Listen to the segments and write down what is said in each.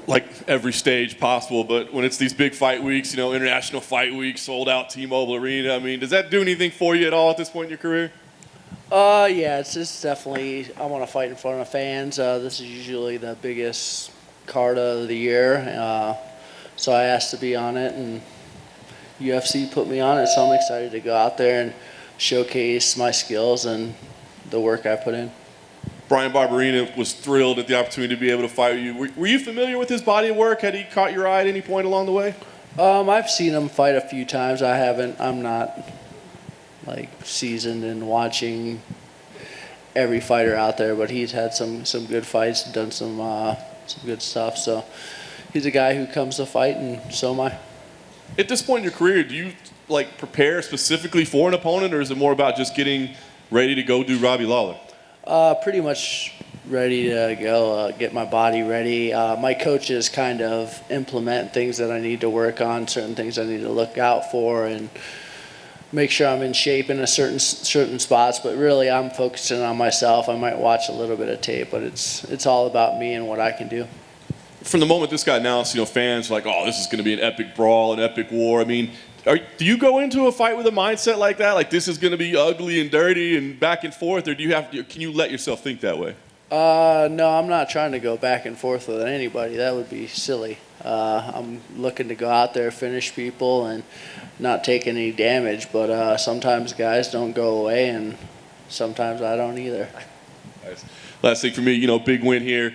like every stage possible, but when it's these big fight weeks, international fight weeks, sold out T-Mobile Arena, I mean, does that do anything for you at all at this point in your career? Yeah, it's definitely, I want to fight in front of fans. This is usually the biggest card of the year, so I asked to be on it, and UFC put me on it, so I'm excited to go out there and showcase my skills and the work I put in. Brian Barberina was thrilled at the opportunity to be able to fight with you. Were you familiar with his body of work? Had he caught your eye at any point along the way? I've seen him fight a few times. I'm not like seasoned in watching every fighter out there, but he's had some good fights, done some good stuff. So he's a guy who comes to fight, and so am I. At this point in your career, do you like prepare specifically for an opponent, or is it more about just getting ready to go do Robbie Lawler? Pretty much ready to go, get my body ready. My coaches kind of implement things that I need to work on, certain things I need to look out for, and make sure I'm in shape in a certain spots. But really, I'm focusing on myself. I might watch a little bit of tape, but it's all about me and what I can do. From the moment this got announced, fans were like, oh, this is going to be an epic brawl, an epic war. I mean, do you go into a fight with a mindset like that? Like this is going to be ugly and dirty and back and forth, or can you let yourself think that way? No, I'm not trying to go back and forth with anybody. That would be silly. I'm looking to go out there, finish people, and not take any damage. But sometimes guys don't go away, and sometimes I don't either. Nice. Last thing for me, big win here.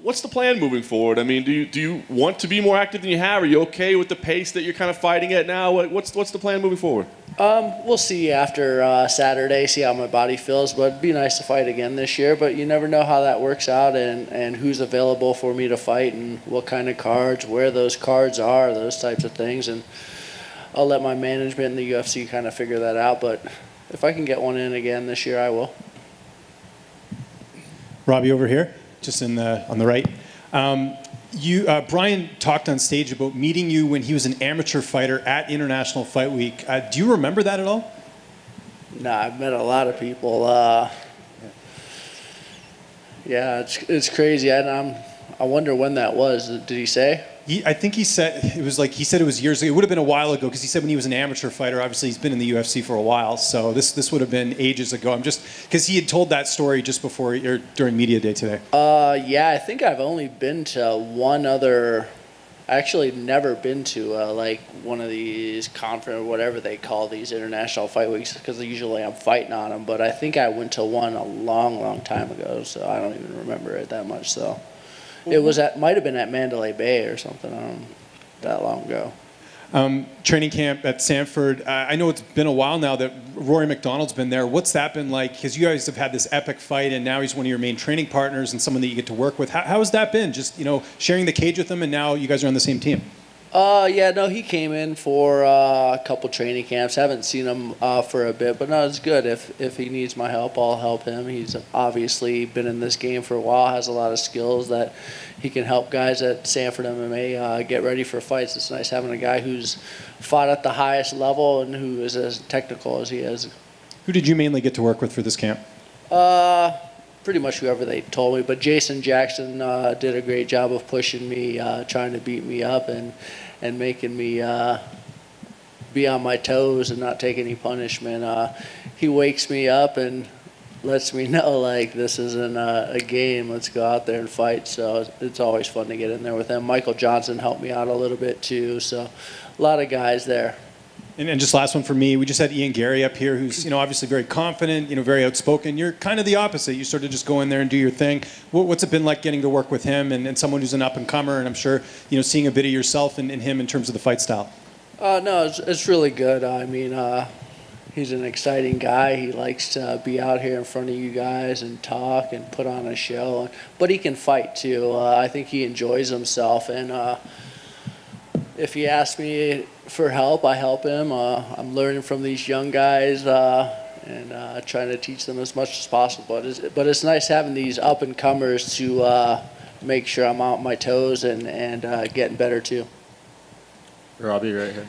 What's the plan moving forward? I mean, do you want to be more active than you have? Are you okay with the pace that you're kind of fighting at now? What's the plan moving forward? We'll see after Saturday, see how my body feels. But it'd be nice to fight again this year. But you never know how that works out and who's available for me to fight and what kind of cards, where those cards are, those types of things. And I'll let my management in the UFC kind of figure that out. But if I can get one in again this year, I will. Robbie over here. Just on the right. Brian talked on stage about meeting you when he was an amateur fighter at International Fight Week. Do you remember that at all? No, I've met a lot of people. Yeah, it's crazy. I wonder when that was. Did he say? I think he said it was years ago. It would have been a while ago because he said when he was an amateur fighter. Obviously, he's been in the UFC for a while, so this would have been ages ago. I'm just because he had told that story just before or during media day today. Yeah, I think I've only been to one other. Actually, never been to like one of these conference or whatever they call these international fight weeks because usually I'm fighting on them. But I think I went to one a long time ago, so I don't even remember it that much. So. It might have been at Mandalay Bay or something. I don't know, that long ago. Training camp at Sanford. I know it's been a while now that Rory McDonald's been there. What's that been like? Because you guys have had this epic fight, and now he's one of your main training partners and someone that you get to work with. How has that been? Just sharing the cage with him, and now you guys are on the same team. Yeah, no, he came in for a couple training camps. Haven't seen him for a bit, but no, it's good. If he needs my help, I'll help him. He's obviously been in this game for a while, has a lot of skills that he can help guys at Sanford MMA get ready for fights. It's nice having a guy who's fought at the highest level and who is as technical as he is. Who did you mainly get to work with for this camp? Pretty much whoever they told me, but Jason Jackson did a great job of pushing me, trying to beat me up and making me be on my toes and not take any punishment. He wakes me up and lets me know, like, this isn't a game. Let's go out there and fight. So it's always fun to get in there with him. Michael Johnson helped me out a little bit too. So a lot of guys there. And just last one for me, we just had Ian Gary up here, who's obviously very confident, very outspoken. You're kind of the opposite. You sort of just go in there and do your thing. What's it been like getting to work with him and someone who's an up-and-comer, and I'm sure seeing a bit of yourself in him in terms of the fight style? No, it's really good. I mean, he's an exciting guy. He likes to be out here in front of you guys and talk and put on a show. But he can fight too. I think he enjoys himself, and if he asks me for help, I help him. I'm learning from these young guys and trying to teach them as much as possible. But it's nice having these up-and-comers to make sure I'm on my toes and getting better too. Robbie right here.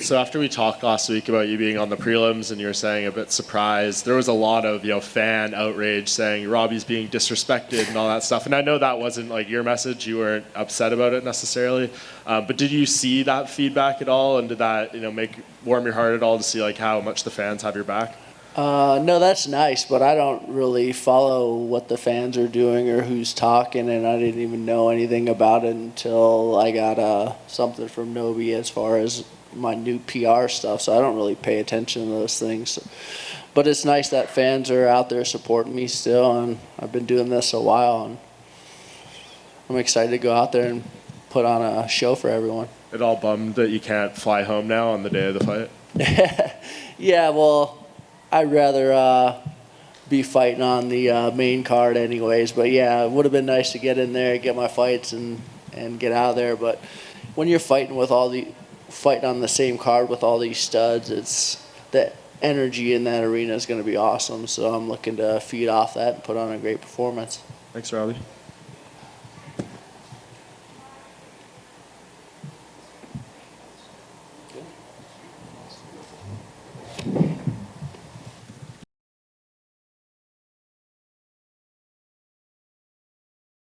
So after we talked last week about you being on the prelims and you were saying a bit surprised, there was a lot of fan outrage saying Robbie's being disrespected and all that stuff. And I know that wasn't like your message; you weren't upset about it necessarily. But did you see that feedback at all, and did that make warm your heart at all to see like how much the fans have your back? No, that's nice, but I don't really follow what the fans are doing or who's talking, and I didn't even know anything about it until I got something from Nobi as far as my new PR stuff, so I don't really pay attention to those things. But it's nice that fans are out there supporting me still, and I've been doing this a while, and I'm excited to go out there and put on a show for everyone. It all bummed that you can't fly home now on the day of the fight? Yeah, well, I'd rather be fighting on the main card anyways. But, yeah, it would have been nice to get in there, get my fights, and get out of there. But when you're fighting on the same card with all these studs, it's the energy in that arena is going to be awesome. So I'm looking to feed off that and put on a great performance. Thanks, Robbie.